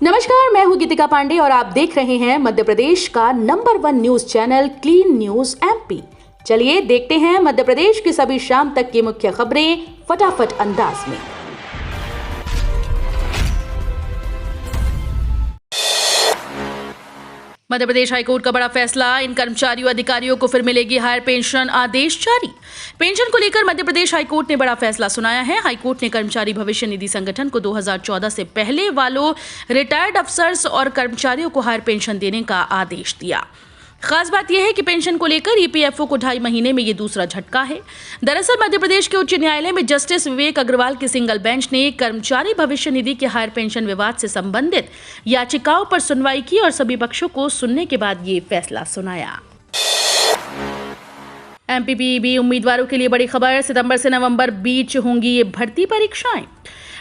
नमस्कार, मैं हूं गीतिका पांडे और आप देख रहे हैं मध्य प्रदेश का number 1 news channel clean news MP. चलिए देखते हैं मध्य प्रदेश की सभी शाम तक की मुख्य खबरें फटाफट अंदाज में। मध्य प्रदेश हाईकोर्ट का बड़ा फैसला, इन कर्मचारियों अधिकारियों को फिर मिलेगी हायर पेंशन, आदेश जारी। पेंशन को लेकर मध्य प्रदेश हाईकोर्ट ने बड़ा फैसला सुनाया है। हाईकोर्ट ने कर्मचारी भविष्य निधि संगठन को 2014 से पहले वालों रिटायर्ड अफसर्स और कर्मचारियों को हायर पेंशन देने का आदेश दिया। खास बात यह है कि पेंशन को लेकर ईपीएफओ को 2.5 महीने में ये दूसरा झटका है। दरअसल मध्य प्रदेश के उच्च न्यायालय में जस्टिस विवेक अग्रवाल की सिंगल बेंच ने कर्मचारी भविष्य निधि के हायर पेंशन विवाद से संबंधित याचिकाओं पर सुनवाई की और सभी पक्षों को सुनने के बाद ये फैसला सुनाया। एमपीपीईबी उम्मीदवारों के लिए बड़ी खबर, सितंबर से नवंबर बीच होंगी ये भर्ती परीक्षाएं।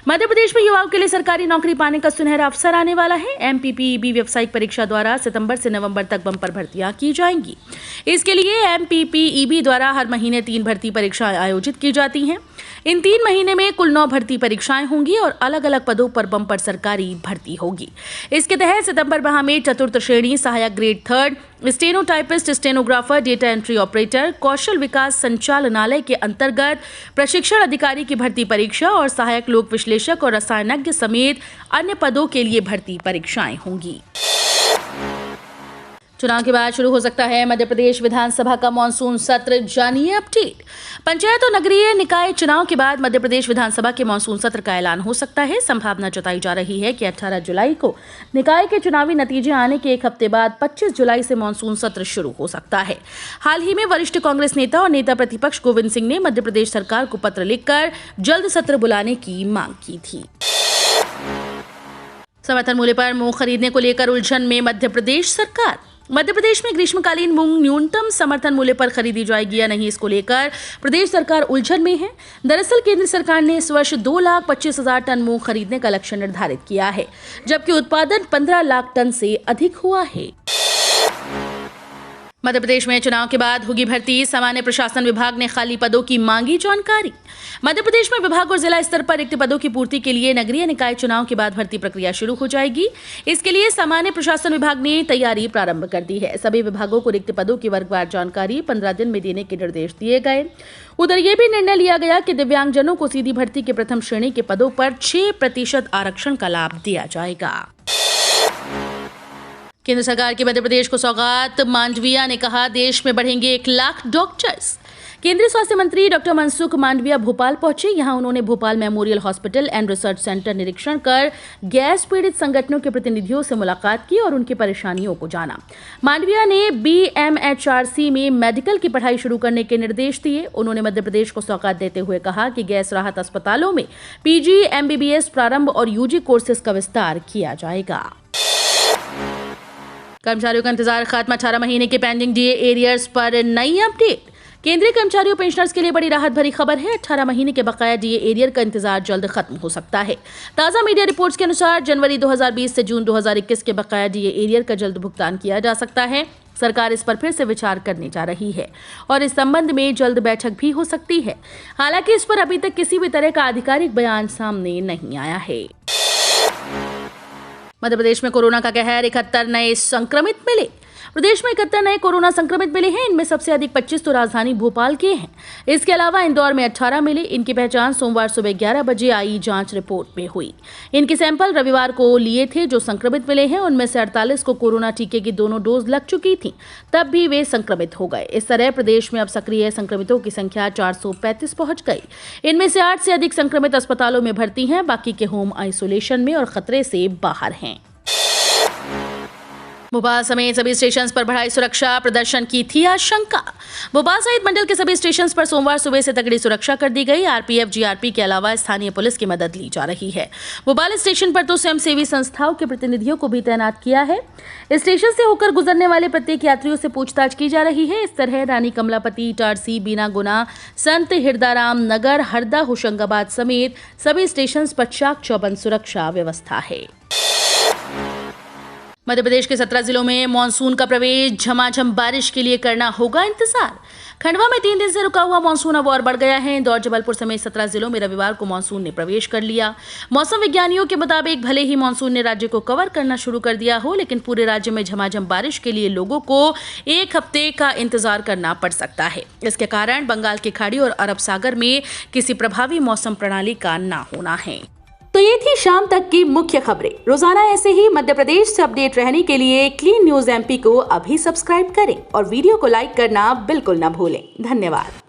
मध्य प्रदेश में युवाओं के लिए सरकारी नौकरी पाने का सुनहरा अवसर आने वाला है। एमपीपीईबी व्यावसायिक परीक्षा द्वारा सितंबर से नवंबर तक बंपर भर्तियां की जाएंगी। इसके लिए एमपीपीईबी द्वारा हर महीने 3 भर्ती परीक्षाएं आयोजित की जाती हैं। इन 3 महीने में कुल 9 भर्ती परीक्षाएं होंगी और अलग अलग पदों पर बंपर सरकारी भर्ती होगी। इसके तहत सितंबर माह में चतुर्थ श्रेणी सहायक grade 3, stenotypist, stenographer, data entry operator, कौशल विकास संचालनालय के अंतर्गत प्रशिक्षण अधिकारी की भर्ती परीक्षा और सहायक लोक विश्लेषक और रसायनज्ञ समेत अन्य पदों के लिए भर्ती परीक्षाएं होंगी। चुनाव के बाद शुरू हो सकता है मध्य प्रदेश विधानसभा का मॉनसून सत्र, जानिए अपडेट। पंचायत और नगरीय निकाय चुनाव के बाद मध्य प्रदेश विधानसभा के मॉनसून सत्र का ऐलान हो सकता है। संभावना जताई जा रही है कि 18 जुलाई को निकाय के चुनावी नतीजे आने के एक हफ्ते बाद 25 जुलाई से मॉनसून सत्र शुरू हो सकता है। हाल ही में वरिष्ठ कांग्रेस नेता और नेता प्रतिपक्ष गोविंद सिंह ने मध्य प्रदेश सरकार को पत्र लिखकर जल्द सत्र बुलाने की मांग की थी। समर्थन मूल्य पर मूंग खरीदने को लेकर उलझन में मध्य प्रदेश सरकार। मध्य प्रदेश में ग्रीष्मकालीन मूंग न्यूनतम समर्थन मूल्य पर खरीदी जाएगी या नहीं, इसको लेकर प्रदेश सरकार उलझन में है। दरअसल केंद्र सरकार ने इस वर्ष 2,25,000 टन मूंग खरीदने का लक्ष्य निर्धारित किया है, जबकि उत्पादन 15 लाख टन से अधिक हुआ है। मध्य प्रदेश में चुनाव के बाद होगी भर्ती, सामान्य प्रशासन विभाग ने खाली पदों की मांगी जानकारी। मध्य प्रदेश में विभाग और जिला स्तर पर रिक्त पदों की पूर्ति के लिए नगरीय निकाय चुनाव के बाद भर्ती प्रक्रिया शुरू हो जाएगी। इसके लिए सामान्य प्रशासन विभाग ने तैयारी प्रारंभ कर दी है। सभी विभागों को रिक्त पदों की वर्गवार जानकारी 15 दिन में देने के निर्देश दिए गए। उधर यह भी निर्णय लिया गया कि दिव्यांगजनों को सीधी भर्ती के प्रथम श्रेणी के पदों पर 6% आरक्षण का लाभ दिया जाएगा। केंद्र सरकार की मध्य प्रदेश को सौगात, मांडविया ने कहा देश में बढ़ेंगे 1 लाख डॉक्टर्स। केंद्रीय स्वास्थ्य मंत्री डॉक्टर मनसुख मांडविया भोपाल पहुंचे। यहां उन्होंने Bhopal memorial hospital and research centre निरीक्षण कर गैस पीड़ित संगठनों के प्रतिनिधियों से मुलाकात की और उनकी परेशानियों को जाना। मांडविया ने बीएमएचआरसी में मेडिकल की पढ़ाई शुरू करने के निर्देश दिए। उन्होंने मध्य प्रदेश को सौगात देते हुए कहा कि गैस राहत अस्पतालों में पीजी, एमबीबीएस प्रारंभ और यूजी कोर्सेज का विस्तार किया जाएगा। कर्मचारियों का इंतजार खत्म, 18 महीने के पेंडिंग डीए एरियर्स पर नई अपडेट। केंद्रीय कर्मचारियों पेंशनर्स के लिए बड़ी राहत भरी खबर है। 18 महीने के बकाया डीए एरियर का इंतजार जल्द खत्म हो सकता है। ताजा मीडिया रिपोर्ट्स के अनुसार जनवरी 2020 से जून 2021 के बकाया डीए एरियर का जल्द भुगतान किया जा सकता है। सरकार इस पर फिर से विचार करने जा रही है और इस संबंध में जल्द बैठक भी हो सकती है। हालांकि इस पर अभी तक किसी भी तरह का आधिकारिक बयान सामने नहीं आया है। मध्य प्रदेश में कोरोना का कहर, 71 नए संक्रमित मिले। प्रदेश में 71 नए कोरोना संक्रमित मिले हैं। इनमें सबसे अधिक 25 तो राजधानी भोपाल के हैं। इसके अलावा इंदौर में 18 मिले। इनकी पहचान सोमवार सुबह 11 बजे आई जांच रिपोर्ट में हुई। इनके सैंपल रविवार को लिए थे। जो संक्रमित मिले हैं उनमें से 48 को कोरोना टीके की दोनों डोज लग चुकी थी, तब भी वे संक्रमित हो गए। इस तरह प्रदेश में अब सक्रिय संक्रमितों की संख्या 435 पहुंच गई। इनमें से 8 से अधिक संक्रमित अस्पतालों में भर्ती हैं, बाकी के होम आइसोलेशन में और खतरे से बाहर हैं। भोपाल समेत सभी स्टेशन पर बढ़ाई सुरक्षा, प्रदर्शन की थी आशंका। भोपाल सहित मंडल के सभी स्टेशन पर सोमवार सुबह से तगड़ी सुरक्षा कर दी गई। आरपीएफ, जीआरपी के अलावा स्थानीय पुलिस की मदद ली जा रही है। भोपाल स्टेशन पर तो स्वयंसेवी संस्थाओं के प्रतिनिधियों को भी तैनात किया है। स्टेशन से होकर गुजरने वाले प्रत्येक यात्रियों से पूछताछ की जा रही है। इस तरह रानी कमलापति, इटारसी, बीना, गुना, संत हिरदाराम नगर, हरदा, होशंगाबाद समेत सभी स्टेशन पर चाक चौबंद सुरक्षा व्यवस्था है। मध्य प्रदेश के 17 जिलों में मानसून का प्रवेश, झमाझम बारिश के लिए करना होगा इंतजार। खंडवा में 3 दिन से रुका हुआ मानसून अब और बढ़ गया है। इंदौर, जबलपुर समेत 17 जिलों में रविवार को मानसून ने प्रवेश कर लिया। मौसम विज्ञानियों के मुताबिक भले ही मानसून ने राज्य को कवर करना शुरू कर दिया हो, लेकिन पूरे राज्य में झमाझम बारिश के लिए लोगों को 1 हफ्ते का इंतजार करना पड़ सकता है। इसके कारण बंगाल की खाड़ी और अरब सागर में किसी प्रभावी मौसम प्रणाली का न होना है। तो ये थी शाम तक की मुख्य खबरें। रोजाना ऐसे ही मध्य प्रदेश से अपडेट रहने के लिए क्लीन न्यूज एमपी को अभी सब्सक्राइब करें और वीडियो को लाइक करना बिल्कुल न भूलें। धन्यवाद।